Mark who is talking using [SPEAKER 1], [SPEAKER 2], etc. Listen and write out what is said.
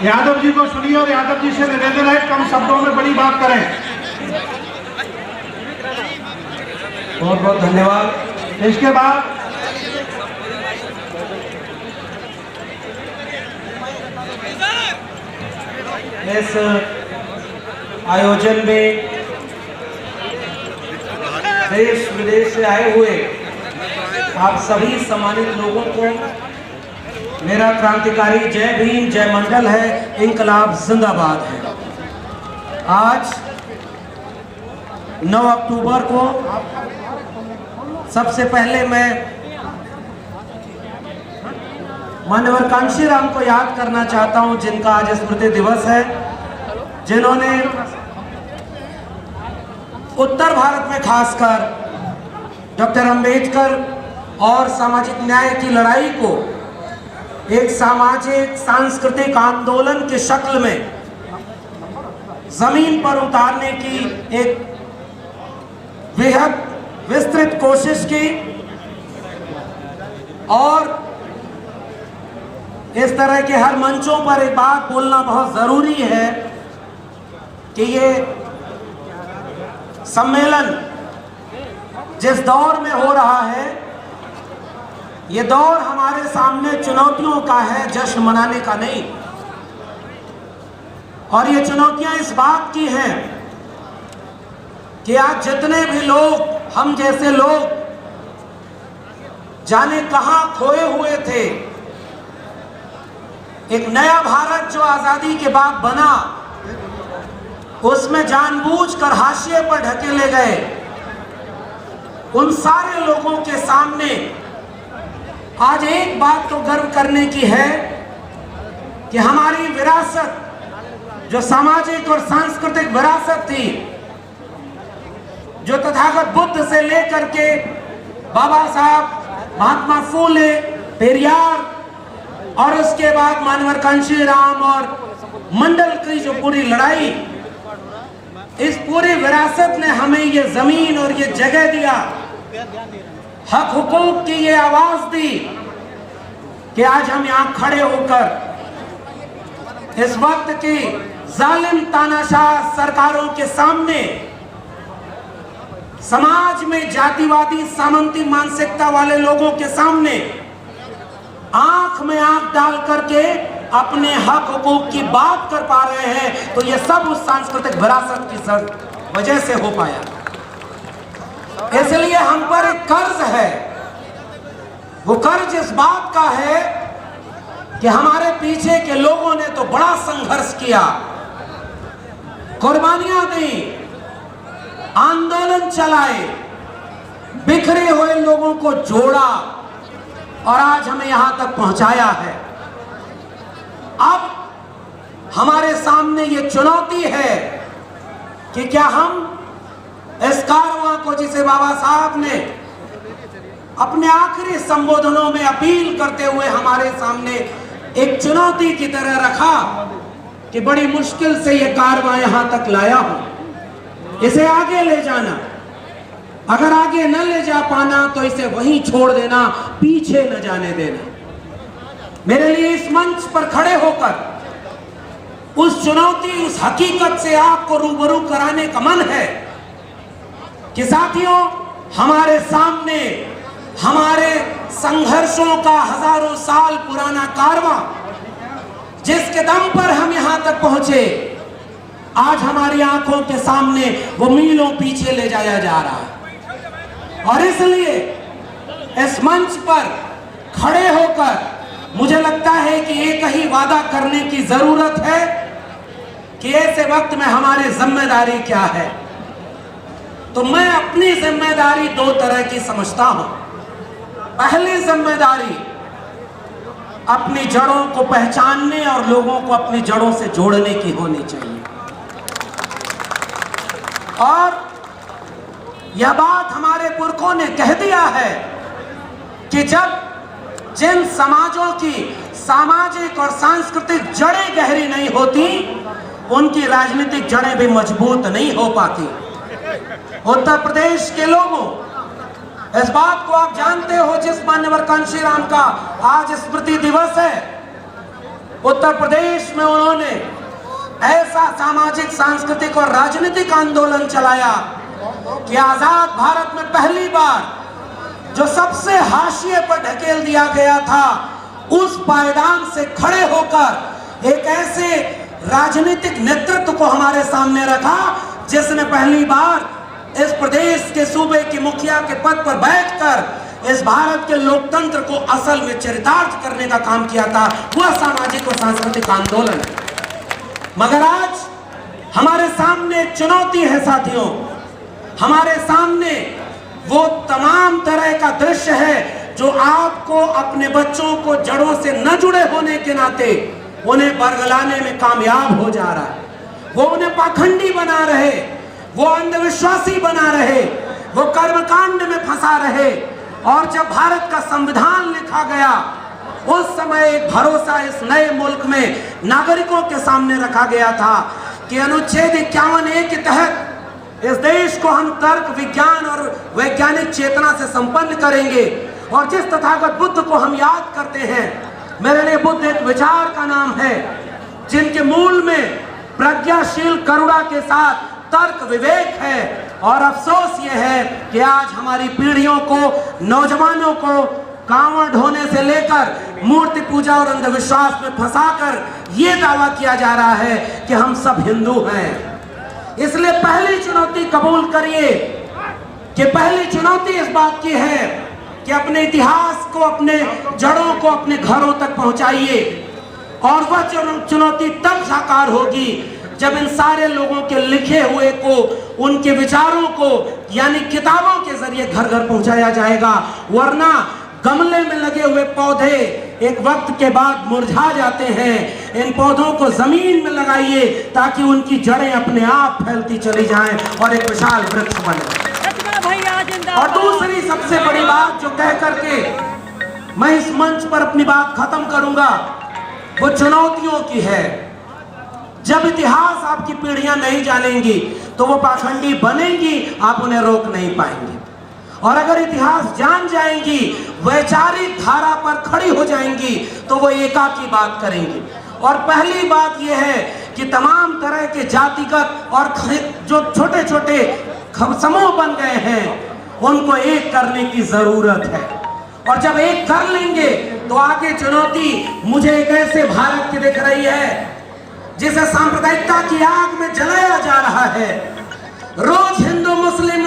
[SPEAKER 1] यादव जी को सुनिए और यादव जी से निवेदन है कम शब्दों में बड़ी बात करें।
[SPEAKER 2] बहुत बहुत धन्यवाद।
[SPEAKER 1] इसके बाद
[SPEAKER 2] इस आयोजन में देश विदेश से आए हुए आप सभी सम्मानित लोगों को मेरा क्रांतिकारी जय भीम जय मंडल है, इंकलाब जिंदाबाद है। आज 9 अक्टूबर को सबसे पहले मैं माननीय कांशीराम को याद करना चाहता हूं, जिनका आज स्मृति दिवस है, जिन्होंने उत्तर भारत में खासकर डॉक्टर अंबेडकर और सामाजिक न्याय की लड़ाई को एक सामाजिक सांस्कृतिक आंदोलन की शक्ल में जमीन पर उतारने की एक बेहद विस्तृत कोशिश की। और इस तरह के हर मंचों पर एक बात बोलना बहुत जरूरी है कि ये सम्मेलन जिस दौर में हो रहा है, ये दौर हमारे सामने चुनौतियों का है, जश्न मनाने का नहीं। और ये चुनौतियां इस बात की हैं कि आज जितने भी लोग, हम जैसे लोग जाने कहां खोए हुए थे, एक नया भारत जो आजादी के बाद बना, उसमें जानबूझकर हाशिए पर ढकेले गए, उन सारे लोगों के सामने आज एक बात तो गर्व करने की है कि हमारी विरासत, जो सामाजिक और सांस्कृतिक विरासत थी, जो तथागत बुद्ध से लेकर के बाबा साहब महात्मा फूले, पेरियार और उसके बाद माननीय कांशीराम और मंडल की जो पूरी लड़ाई, इस पूरी विरासत ने हमें ये जमीन और ये जगह दिया, हक हुकूक की ये आवाज दी कि आज हम यहां खड़े होकर इस वक्त की जालिम तानाशाह सरकारों के सामने, समाज में जातिवादी सामंती मानसिकता वाले लोगों के सामने आंख में आंख डाल करके अपने हक हुकूक की बात कर पा रहे हैं, तो ये सब उस सांस्कृतिक विरासत की वजह से हो पाया। इसलिए हम पर एक कर्ज है, वो कर्ज इस बात का है कि हमारे पीछे के लोगों ने तो बड़ा संघर्ष किया, कुर्बानियां दी, आंदोलन चलाए, बिखरे हुए लोगों को जोड़ा और आज हमें यहां तक पहुंचाया है। अब हमारे सामने ये चुनौती है कि क्या हम इस कारवां को, जिसे बाबा साहब ने अपने आखिरी संबोधनों में अपील करते हुए हमारे सामने एक चुनौती की तरह रखा कि बड़ी मुश्किल से ये कारवां यहां तक लाया हूं, इसे आगे ले जाना, अगर आगे न ले जा पाना तो इसे वहीं छोड़ देना, पीछे न जाने देना। मेरे लिए इस मंच पर खड़े होकर उस चुनौती, उस हकीकत से आपको रूबरू कराने का मन है कि साथियों, हमारे सामने हमारे संघर्षों का हजारों साल पुराना कारवां, जिसके दम पर हम यहां तक पहुंचे, आज हमारी आंखों के सामने वो मीलों पीछे ले जाया जा रहा है। और इसलिए इस मंच पर खड़े होकर मुझे लगता है कि एक ही वादा करने की जरूरत है कि ऐसे वक्त में हमारी जिम्मेदारी क्या है। तो मैं अपनी जिम्मेदारी दो तरह की समझता हूं। पहली जिम्मेदारी अपनी जड़ों को पहचानने और लोगों को अपनी जड़ों से जोड़ने की होनी चाहिए। और यह बात हमारे पुरखों ने कह दिया है कि जब जिन समाजों की सामाजिक और सांस्कृतिक जड़ें गहरी नहीं होती, उनकी राजनीतिक जड़ें भी मजबूत नहीं हो पाती। उत्तर प्रदेश के लोगों, इस बात को आप जानते हो, जिस मान्यवर कांशीराम का आज स्मृति दिवस है, उत्तर प्रदेश में उन्होंने ऐसा सामाजिक, सांस्कृतिक और राजनीतिक आंदोलन चलाया कि आजाद भारत में पहली बार जो सबसे हाशिए पर ढकेल दिया गया था, उस पायदान से खड़े होकर एक ऐसे राजनीतिक नेतृत्व को हमारे सामने रखा जिसने पहली बार इस प्रदेश के सूबे के मुखिया के पद पर बैठकर इस भारत के लोकतंत्र को असल में चरितार्थ करने का काम किया था। वह सामाजिक और सांस्कृतिक आंदोलन है। मगर आज हमारे सामने चुनौती है साथियों, हमारे सामने वो तमाम तरह का दृश्य है जो आपको अपने बच्चों को जड़ों से न जुड़े होने के नाते उन्हें बरगलाने में कामयाब हो जा रहा है। वो उन्हें पाखंडी बना रहे, वो अंधविश्वासी बना रहे, वो कर्मकांड में फंसा रहे। और जब भारत का संविधान लिखा गया, उस समय एक भरोसा इस नए मुल्क में नागरिकों के सामने रखा गया था कि अनुच्छेद 51A के तहत इस देश को हम तर्क, विज्ञान और वैज्ञानिक चेतना से संपन्न करेंगे। और जिस तथागत बुद्ध को हम याद करते हैं, मेरे लिए बुद्ध एक विचार का नाम है जिनके मूल में प्रज्ञाशील करुणा के साथ तर्क, विवेक है। और अफसोस यह है कि आज हमारी पीढ़ियों को, नौजवानों को कांवड़ ढोने से लेकर मूर्ति पूजा और अंधविश्वास में फंसाकर यह दावा किया जा रहा है कि हम सब हिंदू हैं। इसलिए पहली चुनौती कबूल करिए कि पहली चुनौती इस बात की है कि अपने इतिहास को, अपने जड़ों को अपने घरों तक पहुंचाइए। और वह चुनौती तब साकार होगी जब इन सारे लोगों के लिखे हुए को, उनके विचारों को यानी किताबों के जरिए घर घर पहुंचाया जाएगा। वरना गमले में लगे हुए पौधे एक वक्त के बाद मुरझा जाते हैं। इन पौधों को जमीन में लगाइए ताकि उनकी जड़ें अपने आप फैलती चली जाएं और एक विशाल वृक्ष बने। और दूसरी सबसे बड़ी बात जो कह करके मैं इस मंच पर अपनी बात खत्म करूंगा, वो चुनौतियों की है। जब इतिहास आपकी पीढ़ियां नहीं जानेंगी तो वो पाखंडी बनेंगी, आप उन्हें रोक नहीं पाएंगे। और अगर इतिहास जान जाएंगी, वैचारिक धारा पर खड़ी हो जाएंगी, तो वो एकाकी बात करेंगी। और पहली बात यह है कि तमाम तरह के जातिगत और जो छोटे छोटे समूह बन गए हैं, उनको एक करने की जरूरत है। और जब एक कर लेंगे तो आगे चुनौती मुझे एक ऐसे भारत की दिख रही है जिसे सांप्रदायिकता की आग में जलाया जा रहा है। रोज हिंदू मुस्लिम